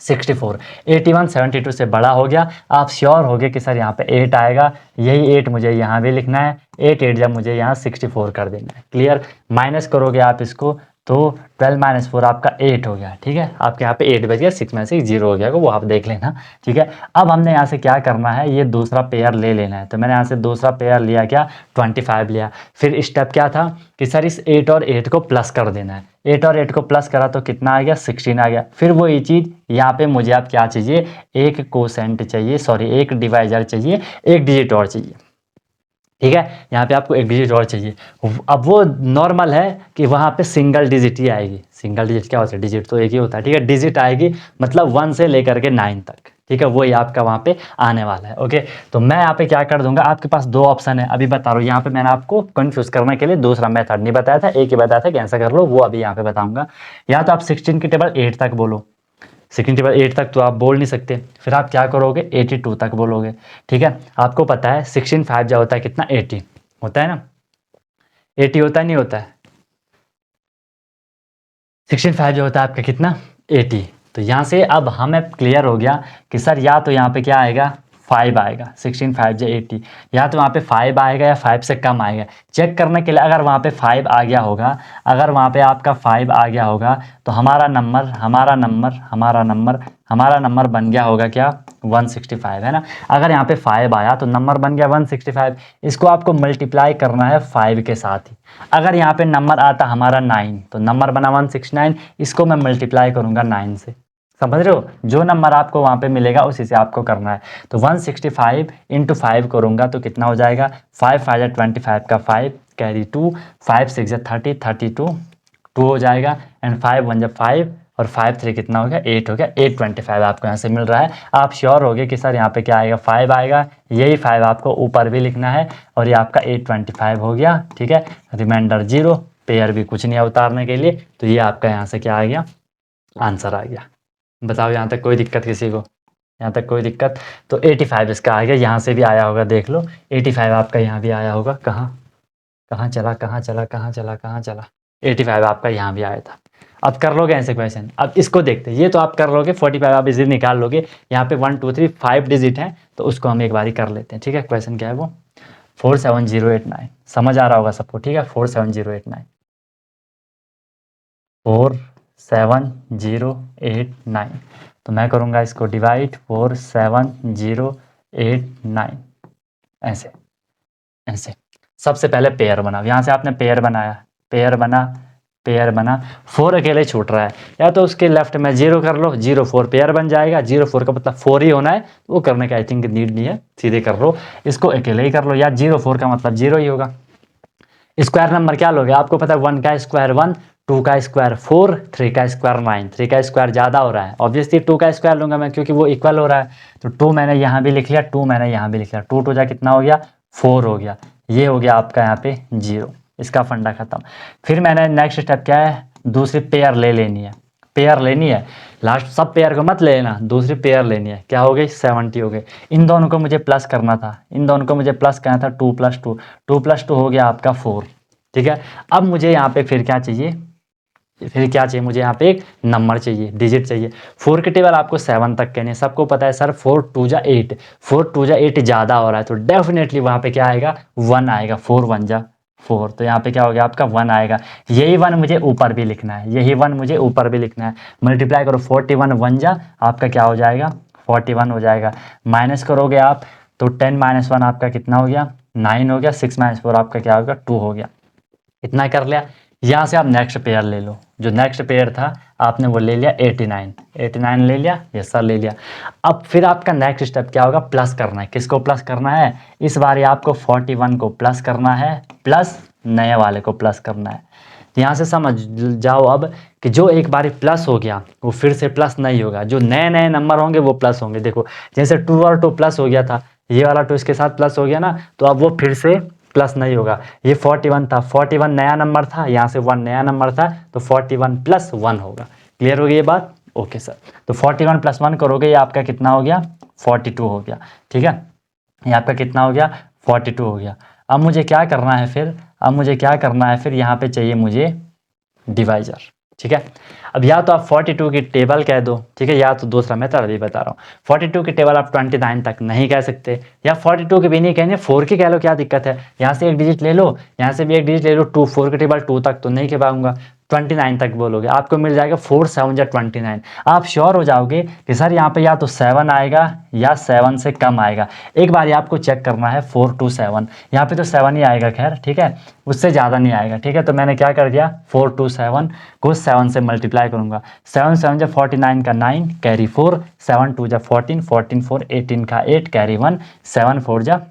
64। 81 72 से बड़ा हो गया। आप श्योर हो गए कि सर यहाँ पे 8 आएगा, यही 8 मुझे यहाँ भी लिखना है। 8 8 जब मुझे यहाँ 64 कर देना है। क्लियर, माइनस करोगे आप इसको तो 12 माइनस 4 आपका 8 हो गया, ठीक है। आपके यहाँ पे 8 बच गया, 6 में से 0 हो गया, वो आप देख लेना, ठीक है। अब हमने यहाँ से क्या करना है, ये दूसरा पेयर ले लेना है। तो मैंने यहाँ से दूसरा पेयर लिया, क्या 25 लिया। फिर स्टेप क्या था कि सर इस 8 और 8 को प्लस कर देना है। 8 और 8 को प्लस करा तो कितना आ गया, 16 आ गया। फिर वो ये चीज़ यहाँ पे मुझे आप क्या चाहिए, एक कोसेंट चाहिए, सॉरी एक डिवाइजर चाहिए, एक डिजिट और चाहिए, ठीक है। यहाँ पे आपको एक डिजिट और चाहिए। अब वो नॉर्मल है कि वहाँ पे सिंगल डिजिट ही आएगी। सिंगल डिजिट क्या होता है, डिजिट तो एक ही होता है, ठीक है। डिजिट आएगी मतलब 1 से लेकर के 9 तक, ठीक है। वही आपका वहाँ पे आने वाला है, ओके। तो मैं यहाँ पे क्या कर दूंगा, आपके पास 2 ऑप्शन है, अभी बता रहा हूँ। यहाँ पे मैंने आपको कंफ्यूज करने के लिए दूसरा मेथड नहीं बताया था, एक ही बताया था कि ऐसा कर लो, वो अभी यहाँ पे बताऊंगा। या तो आप 16 की टेबल 8 तक बोलो, 16 टेबल 8 तक तो आप बोल नहीं सकते, फिर आप क्या करोगे 82 तक बोलोगे, ठीक है। आपको पता है 16 5 जा होता है कितना, 80 होता है ना, 80 होता है, नहीं होता है। 16 5 जो होता है आपका कितना, 80। तो यहाँ से अब हमें क्लियर हो गया कि सर या तो यहाँ पे क्या आएगा, 5 आएगा। 16 5 जा 80, या तो वहाँ पे 5 आएगा या 5 से कम आएगा। चेक करने के लिए अगर वहाँ पे 5 आ गया होगा, अगर वहाँ पे आपका 5 आ गया होगा तो हमारा नंबर बन गया होगा क्या, 165, है ना। अगर यहाँ पे 5 आया तो नंबर बन गया 165। इसको आपको मल्टीप्लाई करना है 5 के साथ ही। अगर यहाँ पे नंबर आता हमारा 9 तो नंबर बना 169, इसको मैं मल्टीप्लाई करूँगा 9 से, समझ रहे हो। जो नंबर आपको वहाँ पे मिलेगा उसी से आपको करना है। तो 165 इंटू 5 करूँगा तो कितना हो जाएगा, 5 5 25 का 5 कैरी 2, 5 6 30 32 2 हो जाएगा, एंड 5 1 5 और 5 3 कितना हो गया, 8 हो गया। 825 आपको यहाँ से मिल रहा है। आप श्योर हो गए कि सर यहाँ पे क्या आएगा, 5 आएगा। यही 5 आपको ऊपर भी लिखना है, और ये आपका 825 हो गया, ठीक है। रिमाइंडर 0, पेयर भी कुछ नहीं है उतारने के लिए। तो ये आपका यहाँ से क्या आ गया, आंसर आ गया। बताओ यहाँ तक कोई दिक्कत किसी को? यहाँ तक कोई दिक्कत? तो 85 इसका आ गया, यहाँ से भी आया होगा, देख लो 85 आपका यहाँ भी आया होगा। कहाँ कहाँ चला, कहाँ चला, कहाँ चला, कहाँ चला? 85 आपका यहाँ भी आया था। अब कर लोगे ऐसे क्वेश्चन? अब इसको देखते हैं, ये तो आप कर लोगे, 45 आप इसे निकाल लोगे। यहाँ पे 1 2 3 5 डिजिट हैं, तो उसको हम एक बारी कर लेते हैं, ठीक है? क्वेश्चन क्या है वो? 47089। समझ आ रहा होगा सबको, ठीक है? 47089, 47089। तो मैं करूँगा इसको डिवाइड 47089, ऐसे ऐसे। सबसे पहले पेयर बनाओ, यहाँ से आपने पेयर बनाया, पेयर बना, पेयर बना, 4 अकेले छूट रहा है, या तो उसके लेफ्ट में 0 कर लो, 0 4 पेयर बन जाएगा, 0 4 का मतलब 4 ही होना है, वो करने का आई थिंक नीड नहीं है, सीधे कर लो, इसको अकेले ही कर लो, या 0 4 का मतलब 0 ही होगा। स्क्वायर नंबर क्या लोगे? आपको पता है 1 का स्क्वायर 1, 2 का स्क्वायर 4, 3 का स्क्वायर 9, 3 का स्क्वायर ज़्यादा हो रहा है, ऑब्वियसली 2 का स्क्वायर लूंगा मैं, क्योंकि वो इक्वल हो रहा है। तो 2 मैंने यहाँ भी लिख लिया, 2 मैंने यहाँ भी लिख लिया, 2 2 जा कितना हो गया? 4 हो गया। ये हो गया आपका यहाँ पे 0, इसका फंडा खत्म। फिर मैंने नेक्स्ट स्टेप क्या है? दूसरी पेयर ले लेनी है, पेयर लेनी है, लास्ट सब पेयर को मत ले लेना, दूसरी पेयर लेनी है। क्या हो गई? 70 हो गए। इन दोनों को मुझे प्लस करना था, इन दोनों को मुझे प्लस करना था, 2 + 2, 2 + 2 हो गया आपका 4, ठीक है? अब मुझे यहाँ पे फिर क्या चाहिए? फिर क्या चाहिए मुझे? यहाँ पे एक नंबर चाहिए, डिजिट चाहिए। 4 के टेबल आपको 7 तक कहने, सबको पता है सर 4 2 जा 8, 4 2 जा 8 ज़्यादा हो रहा है, तो डेफिनेटली वहाँ पे क्या आएगा? 1 आएगा, 4 1 जा 4, तो यहाँ पे क्या हो गया आपका? 1 आएगा। यही 1 मुझे ऊपर भी लिखना है, यही 1 मुझे ऊपर भी लिखना है। मल्टीप्लाई करो, 41 1 जा आपका क्या हो जाएगा? 41 हो जाएगा। माइनस करोगे आप तो 10 - 1 आपका कितना हो गया? 9 हो गया। 6 - 4 आपका क्या होगा? 2 हो गया। इतना कर लिया। यहाँ से आप नेक्स्ट पेयर ले लो, जो नेक्स्ट पेयर था आपने वो ले लिया 89, 89 ले लिया, यस सर ले लिया। अब फिर आपका नेक्स्ट स्टेप क्या होगा? प्लस करना है। किसको प्लस करना है? इस बार आपको 41 को प्लस करना है, प्लस नए वाले को प्लस करना है। यहाँ से समझ जाओ अब कि जो एक बार प्लस हो गया वो फिर से प्लस नहीं होगा, जो नए नए नंबर होंगे वो प्लस होंगे। देखो जैसे 2 और 2 प्लस हो गया था, ये वाला 2 इसके साथ प्लस हो गया ना, तो अब वो फिर से प्लस नहीं होगा। ये 41 था, 41 नया नंबर था, यहाँ से 1 नया नंबर था, तो 41 + 1 होगा। क्लियर हो गई ये बात? Okay sir. तो 41 + 1 करोगे, ये आपका कितना हो गया? 42 हो गया, ठीक है? ये आपका कितना हो गया? 42 हो गया। अब मुझे क्या करना है फिर? अब मुझे क्या करना है फिर? यहाँ पे चाहिए मुझे डिवाइजर, ठीक है? अब या तो आप 42 की टेबल कह दो, ठीक है, या तो दूसरा मेथड अभी बता रहा हूँ। 42 की टेबल आप 29 तक नहीं कह सकते, या 42 की भी नहीं कहने, 4 की कह लो, क्या दिक्कत है? यहाँ से एक डिजिट ले लो, यहाँ से भी एक डिजिट ले लो, 2 4 की टेबल 2 तक तो नहीं कह पाऊंगा, 29 तक बोलोगे, आपको मिल जाएगा 4 7 जा 29। आप श्योर हो जाओगे कि सर यहाँ पे या तो 7 आएगा या 7 से कम आएगा। एक बार आपको चेक करना है 4 2 7, यहाँ पे तो 7 ही आएगा, खैर ठीक है, उससे ज़्यादा नहीं आएगा, ठीक है? तो मैंने क्या कर दिया? 4 2 7 को 7 से मल्टीप्लाई करूंगा, 7 7 जा 49 का 9 कैरी 4, 7 2 जा 14, 14 4 18 का 8 कैरी 1, 7 4 जा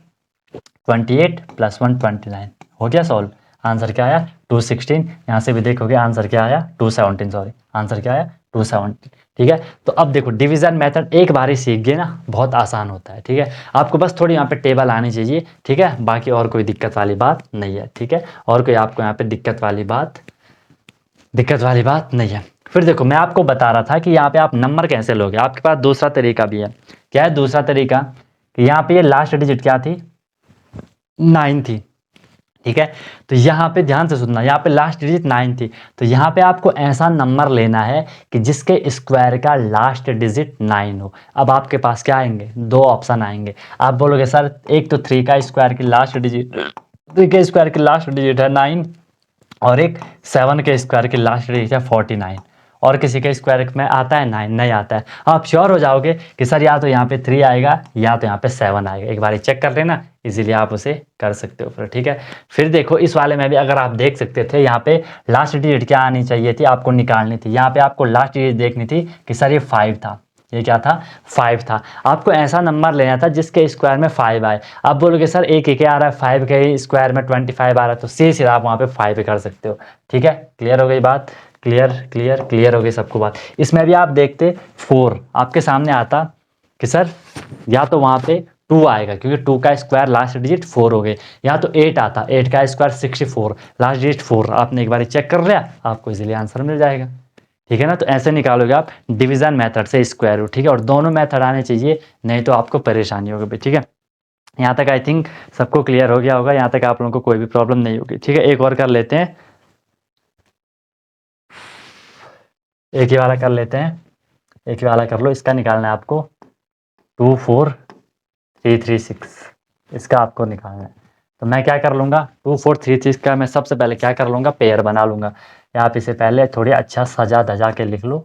28 + 1 29। हो गया सॉल्व। आंसर क्या आया? 216। यहाँ से भी देखोगे आंसर क्या आया? 217, सॉरी, आंसर क्या आया? 217, ठीक है? तो अब देखो डिवीजन मेथड एक बार ही सीख गए ना, बहुत आसान होता है, ठीक है? आपको बस थोड़ी यहाँ पे टेबल आनी चाहिए, ठीक है? बाकी और कोई दिक्कत वाली बात नहीं है, ठीक है? और कोई आपको यहाँ पे दिक्कत वाली बात नहीं है। फिर देखो मैं आपको बता रहा था कि यहाँ पे आप नंबर कैसे लोगे। आपके पास दूसरा तरीका भी है। क्या है दूसरा तरीका? कि यहाँ पे ये लास्ट डिजिट क्या थी? 9 थी, ठीक है? तो यहाँ पे ध्यान से सुनना, यहाँ पे लास्ट डिजिट 9 थी, तो यहाँ पे आपको ऐसा नंबर लेना है कि जिसके स्क्वायर का लास्ट डिजिट 9 हो। अब आपके पास क्या आएंगे? 2 ऑप्शन आएंगे। आप बोलोगे सर एक तो 3 का स्क्वायर की लास्ट डिजिट, 3 के स्क्वायर की लास्ट डिजिट है 9, और एक 7 के स्क्वायर की लास्ट डिजिट है 49, और किसी के स्क्वायर में आता है 9, नहीं आता है। आप श्योर हो जाओगे कि सर या तो यहाँ पे 3 आएगा या तो यहाँ पे 7 आएगा। एक बार चेक कर लेना, इजीली आप उसे कर सकते हो फिर, ठीक है? फिर देखो इस वाले में भी अगर आप देख सकते थे, यहाँ पे लास्ट डिजिट क्या आनी चाहिए थी? आपको निकालनी थी। यहाँ पे आपको लास्ट डिजिट देखनी थी कि सर ये 5 था, ये क्या था? 5 था। आपको ऐसा नंबर लेना था जिसके स्क्वायर में 5 आए। आप बोलोगे सर एक क्या आ रहा है? 5 के स्क्वायर में 25 आ रहा है, तो सीधे आप वहाँ पे 5 कर सकते हो, ठीक है? क्लियर हो गई बात? क्लियर हो गई सबको बात? इसमें भी आप देखते 4 आपके सामने आता कि सर या तो वहाँ पे 2 आएगा, क्योंकि 2 का स्क्वायर लास्ट डिजिट 4 हो गए, या तो 8 आता, 8 का स्क्वायर 64, लास्ट डिजिट 4। आपने एक बार चेक कर लिया, आपको इजीली आंसर मिल जाएगा, ठीक है ना। तो ऐसे निकालोगे आप डिवीजन मेथड से स्क्वायर रूट, ठीक है। और दोनों मेथड आने चाहिए, नहीं तो आपको परेशानी होगी, ठीक है। यहाँ तक आई थिंक सबको क्लियर हो गया होगा, यहाँ तक आप लोगों को कोई भी प्रॉब्लम नहीं होगी, ठीक है। एक और कर लेते हैं, एक ही वाला कर लेते हैं, एक ही वाला कर लो। इसका निकालना है आपको 24336, इसका आपको निकालना है। तो मैं क्या कर लूँगा, 2436 का मैं सबसे पहले क्या कर लूँगा, पेयर बना लूँगा। या आप इसे पहले थोड़ी अच्छा सजा धजा के लिख लो,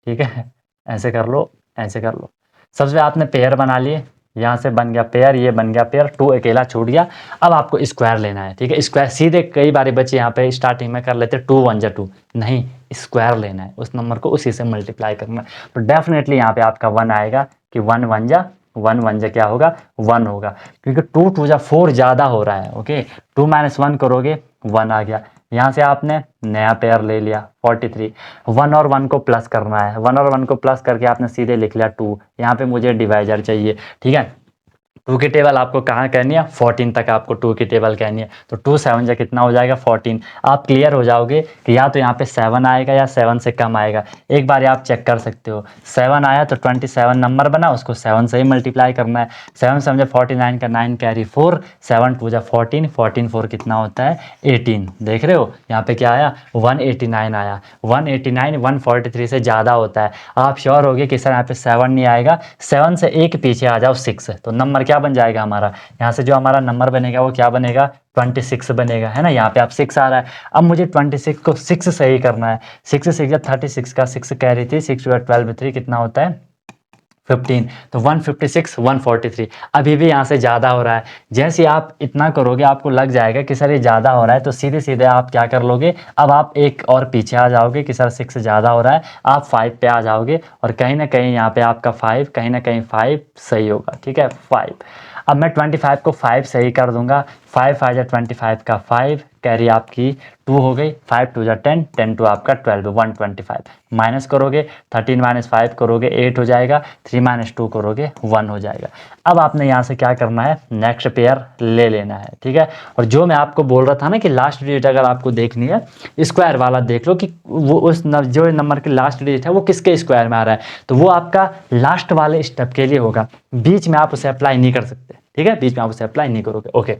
ठीक है। ऐसे कर लो, ऐसे कर लो। सबसे आपने पेयर बना लिए, यहाँ से बन गया पेयर, ये बन गया पेयर, 2 अकेला छूट गया। अब आपको स्क्वायर लेना है, ठीक है। स्क्वायर सीधे कई बार बच्चे यहाँ पे स्टार्टिंग में कर लेते 2 1 जा 2, नहीं, स्क्वायर लेना है, उस नंबर को उसी से मल्टीप्लाई करना है। तो डेफिनेटली यहाँ पे आपका 1 आएगा कि 1 1 जा 1 1 जा क्या होगा, 1 होगा, क्योंकि 2 2 जा 4 ज़्यादा हो रहा है। ओके, 2 - 1 करोगे 1 आ गया। यहाँ से आपने नया पेयर ले लिया 43, 1 और 1 को प्लस करना है, 1 और 1 को प्लस करके आपने सीधे लिख लिया 2। यहाँ पे मुझे डिवाइजर चाहिए, ठीक है। 2 की टेबल आपको कहाँ कहनी है, 14 तक आपको 2 की टेबल कहनी है। तो 2 7 जा कितना हो जाएगा, 14। आप क्लियर हो जाओगे कि या तो यहाँ पे 7 आएगा या 7 से कम आएगा। एक बार आप चेक कर सकते हो, 7 आया तो 27 नंबर बना, उसको 7 से ही मल्टीप्लाई करना है। 7 7 जा 49 का 9 कैरी 4, 7 2 जा 14, 14 4 कितना होता है, 18। देख रहे हो यहाँ पे क्या आया, 189 आया। 189 143 से ज़्यादा होता है। आप श्योर हो गए कि सर यहाँ पे 7 नहीं आएगा, 7 से एक पीछे आ जाओ 6, तो नंबर क्या बन जाएगा हमारा, यहाँ से जो हमारा नंबर बनेगा वो क्या बनेगा, 26 बनेगा, है ना। यहाँ पे आप 6 आ रहा है। अब मुझे 26 को 6 से ही करना है। 6 6 या 36 का 6 कैरी थी, 6 2 12 3 कितना होता है, 15। तो 156 143 अभी भी यहाँ से ज़्यादा हो रहा है। जैसे आप इतना करोगे आपको लग जाएगा कि सर ये ज़्यादा हो रहा है, तो सीधे सीधे आप क्या कर लोगे, अब आप एक और पीछे आ जाओगे कि सर 6 ज़्यादा हो रहा है, आप 5 पे आ जाओगे। और कहीं ना कहीं यहाँ पे आपका 5, कहीं ना कहीं 5 सही होगा, ठीक है, 5। अब मैं 25 को 5 सही कर दूंगा, 5 5 जा 25 का 5 कैरी आपकी 2 हो गई, 5 2 जा 10, 10 2 आपका 12, 125 माइनस करोगे, 13 - 5 करोगे 8 हो जाएगा, 3 - 2 करोगे 1 हो जाएगा। अब आपने यहाँ से क्या करना है, नेक्स्ट पेयर ले लेना है, ठीक है। और जो मैं आपको बोल रहा था ना कि लास्ट डिजिट अगर आपको देखनी है, स्क्वायर वाला देख लो कि वो उस जो नंबर की लास्ट डिजिट है वो किसके स्क्वायर में आ रहा है, तो वो आपका लास्ट वाले स्टेप के लिए होगा, बीच में आप उसे अप्लाई नहीं कर सकते, ठीक है, बीच में आप उसे अप्लाई नहीं करोगे। ओके,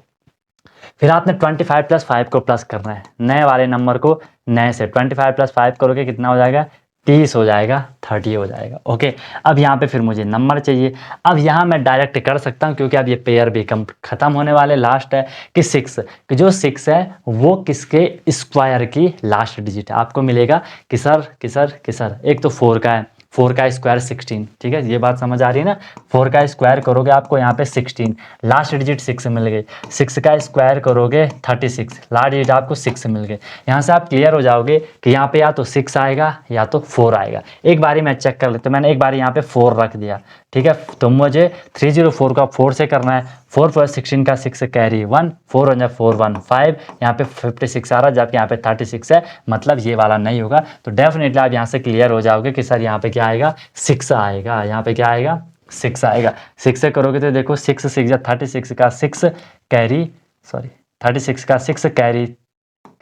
फिर आपने 25 + 5 को प्लस करना है, नए वाले नंबर को नए से 25 + 5 करोगे कितना हो जाएगा, 30 हो जाएगा, 30 हो जाएगा। ओके, अब यहाँ पे फिर मुझे नंबर चाहिए। अब यहाँ मैं डायरेक्ट कर सकता हूँ क्योंकि अब ये पेयर भी कम खत्म होने वाले, लास्ट है कि 6, कि जो 6 है वो किसके स्क्वायर की लास्ट डिजिट है। आपको मिलेगा कि सर एक तो 4 का है, 4 का स्क्वायर 16, ठीक है, ये बात समझ आ रही है ना। 4 का स्क्वायर करोगे आपको यहाँ पे 16, लास्ट डिजिट 6 मिल गई। 6 का स्क्वायर करोगे 36, लास्ट डिजिट आपको 6 मिल गए। यहाँ से आप क्लियर हो जाओगे कि यहाँ पे या तो 6 आएगा या तो 4 आएगा। एक बारी मैं चेक कर लेता हूँ, मैंने एक बारी यहाँ पे 4 रख दिया, ठीक है। तो मुझे 304 का 4 से करना है, 4 4 16 का 6 कैरी 1, 4 1 4 1 5, यहाँ पे 56 आ रहा है जबकि यहाँ पे 36 है, मतलब ये वाला नहीं होगा। तो डेफिनेटली आप यहाँ से क्लियर हो जाओगे कि सर यहाँ पे क्या आएगा, 6 आएगा, यहाँ पे क्या आएगा, 6 आएगा। 6 से करोगे तो देखो 6 6 जा 36 का 6 कैरी, सॉरी 36 का 6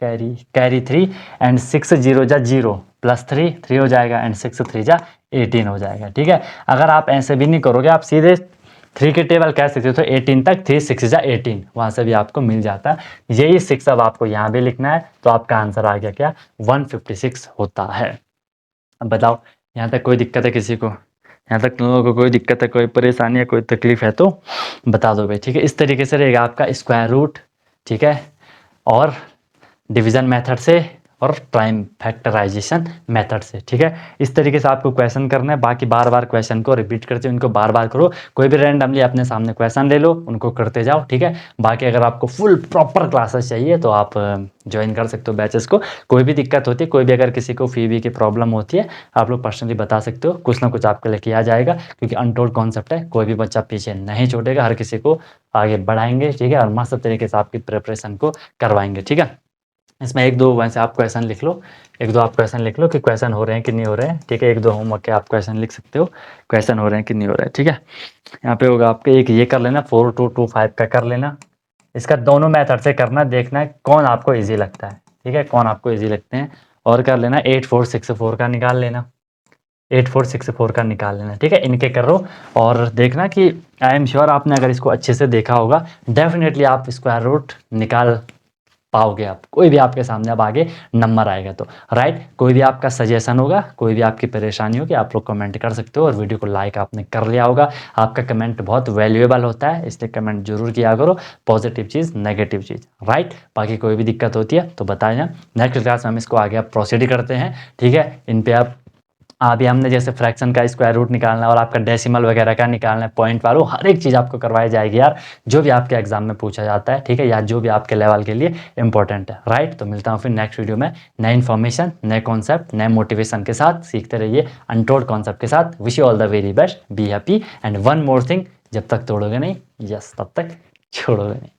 कैरी 3 एंड 6 0 जा 0 प्लस 3 हो जाएगा एंड 6 3 जा 18 हो जाएगा, ठीक है। अगर आप ऐसे भी नहीं करोगे, आप सीधे 3 की टेबल कह सकते हो, तो 18 तक 3 6 जा 18 वहाँ से भी आपको मिल जाता है। यही 6 अब आपको यहाँ भी लिखना है, तो आपका आंसर आ गया क्या, 156 होता है। अब बताओ यहाँ तक कोई दिक्कत है किसी को, यहाँ तक लोगों को कोई दिक्कत है, कोई परेशानी है, कोई तकलीफ है तो बता दो भाई, ठीक है। इस तरीके से रहेगा आपका स्क्वायर रूट, ठीक है, और डिवीज़न मेथड से और प्राइम फैक्टराइजेशन मेथड से, ठीक है। इस तरीके से आपको क्वेश्चन करना है। बाकी बार बार क्वेश्चन को रिपीट करते उनको बार बार करो, कोई भी रैंडमली अपने सामने क्वेश्चन ले लो, उनको करते जाओ, ठीक है। बाकी अगर आपको फुल प्रॉपर क्लासेस चाहिए तो आप ज्वाइन कर सकते हो बैचेस को। कोई भी दिक्कत होती है, कोई भी अगर किसी को फी वी की प्रॉब्लम होती है, आप लोग पर्सनली बता सकते हो, कुछ ना कुछ आपके लिए किया जाएगा, क्योंकि अनटोल्ड कॉन्सेप्ट है, कोई भी बच्चा पीछे नहीं छोड़ेगा, हर किसी को आगे बढ़ाएंगे, ठीक है, और मस्त तरीके से आपकी प्रिपरेशन को करवाएंगे, ठीक है। इसमें 1 2 वैसे आप क्वेश्चन लिख लो, 1 2 आप क्वेश्चन लिख लो कि क्वेश्चन हो रहे हैं कि नहीं हो रहे हैं, ठीक है। 1 2 होमवर्क के आप क्वेश्चन लिख सकते हो, क्वेश्चन हो रहे हैं कि नहीं हो रहे हैं, ठीक है। यहाँ पे होगा आपके एक ये कर लेना, 4 2 2 5 का कर लेना। इसका दोनों मेथड से करना, देखना है कौन आपको ईजी लगता है, ठीक है, कौन आपको ईजी लगते हैं। और कर लेना 8464 का निकाल लेना, 8464 का निकाल लेना, ठीक है। इनके करो और देखना कि आई एम श्योर आपने अगर इसको अच्छे से देखा होगा डेफिनेटली आप स्क्वायर रूट निकाल पाओगे। आप कोई भी आपके सामने अब आगे नंबर आएगा तो राइट। कोई भी आपका सजेशन होगा, कोई भी आपकी परेशानी होगी, आप लोग कमेंट कर सकते हो। और वीडियो को लाइक आपने कर लिया होगा, आपका कमेंट बहुत वैल्यूएबल होता है, इसलिए कमेंट जरूर किया करो, पॉजिटिव चीज़ नेगेटिव चीज़, राइट। बाकी कोई भी दिक्कत होती है तो बताएं। नेक्स्ट क्लास में हम इसको आगे आप प्रोसीड करते हैं, ठीक है। इन पे आप अभी हमने जैसे फ्रैक्शन का स्क्वायर रूट निकालना और आपका डेसिमल वगैरह का निकालना है, पॉइंट वालों, हर एक चीज़ आपको करवाई जाएगी यार, जो भी आपके एग्जाम में पूछा जाता है, ठीक है, या जो भी आपके लेवल के लिए इंपॉर्टेंट है, राइट। तो मिलता हूँ फिर नेक्स्ट वीडियो में नए इन्फॉर्मेशन, नए कॉन्सेप्ट, नए मोटिवेशन के साथ। सीखते रहिए अनटोल्ड कॉन्सेप्ट के साथ। Wish you all the very best, be happy and one more thing, जब तक तोड़ोगे नहीं, यस तब तक छोड़ोगे नहीं।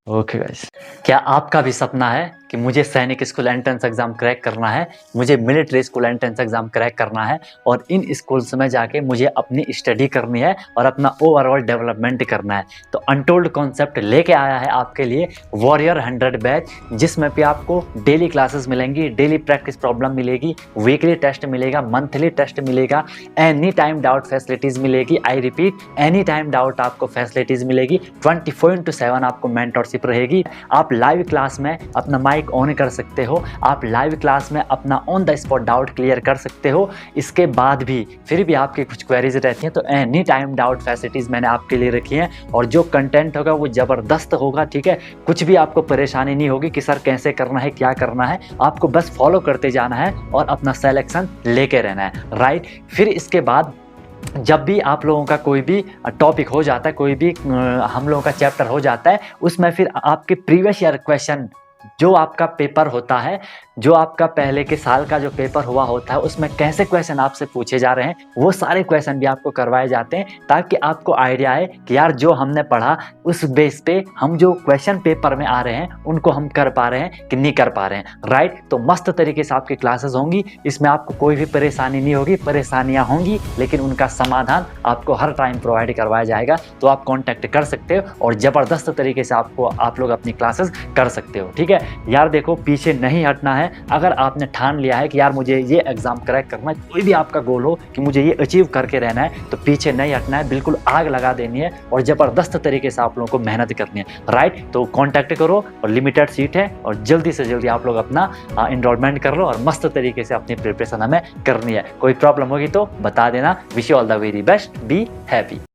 ओके गाइस, क्या आपका भी सपना है कि मुझे सैनिक स्कूल एंट्रेंस एग्जाम क्रैक करना है, मुझे military school entrance exam crack करना है और इन स्कूल्स में जाके मुझे अपनी स्टडी करनी है और अपना ओवरऑल डेवलपमेंट करना है? तो अनटोल्ड कॉन्सेप्ट लेके आया है आपके लिए वॉरियर 100 बैच, जिसमें भी आपको डेली क्लासेस मिलेंगी, डेली प्रैक्टिस प्रॉब्लम मिलेगी, वीकली टेस्ट मिलेगा, मंथली टेस्ट मिलेगा, एनी टाइम डाउट फैसिलिटीज मिलेगी। I repeat, any time doubt आपको फैसिलिटीज मिलेगी, 24/7 आपको मेंटरशिप रहेगी। आप लाइव क्लास में अपना माइक ऑन कर सकते हो, आप लाइव क्लास में अपना on the spot doubt clear कर सकते हो। इसके बाद भी फिर भी आपकी कुछ क्वेरीज रहती हैं तो एनी टाइम डाउट फैसिलिटीज मैंने आपके लिए रखी हैं और जो कंटेंट होगा वो ज़बरदस्त होगा, ठीक है। कुछ भी आपको परेशानी नहीं होगी कि सर कैसे करना है, क्या करना है, आपको बस फॉलो करते जाना है और अपना सिलेक्शन लेके रहना है, राइट। फिर इसके बाद जब भी आप लोगों का कोई भी टॉपिक हो जाता है, कोई भी हम लोगों का चैप्टर हो जाता है, उसमें फिर आपके प्रीवियस ईयर क्वेश्चन, जो आपका पेपर होता है, जो आपका पहले के साल का जो पेपर हुआ होता है, उसमें कैसे क्वेश्चन आपसे पूछे जा रहे हैं, वो सारे क्वेश्चन भी आपको करवाए जाते हैं, ताकि आपको आइडिया आए कि यार जो हमने पढ़ा उस बेस पे हम जो क्वेश्चन पेपर में आ रहे हैं उनको हम कर पा रहे हैं कि नहीं कर पा रहे हैं, राइट। तो मस्त तरीके से आपकी क्लासेस होंगी, इसमें आपको कोई भी परेशानी नहीं होगी। परेशानियाँ होंगी लेकिन उनका समाधान आपको हर टाइम प्रोवाइड करवाया जाएगा। तो आप कॉन्टैक्ट कर सकते हो और ज़बरदस्त तरीके से आप लोग अपनी क्लासेस कर सकते हो, ठीक है यार। देखो, पीछे नहीं हटना है। अगर आपने ठान लिया है कि यार मुझे ये एग्जाम क्रैक करना है, कोई भी आपका गोल हो कि मुझे ये अचीव करके रहना है, तो पीछे नहीं हटना है, बिल्कुल आग लगा देनी है और ज़बरदस्त तरीके से आप लोगों को मेहनत करनी है, राइट। तो कॉन्टैक्ट करो और लिमिटेड सीट है और जल्दी से जल्दी आप लोग अपना इनरोलमेंट कर लो और मस्त तरीके से अपनी प्रिपरेशन हमें करनी है। कोई प्रॉब्लम होगी तो बता देना। Wish you all the very best, be happy.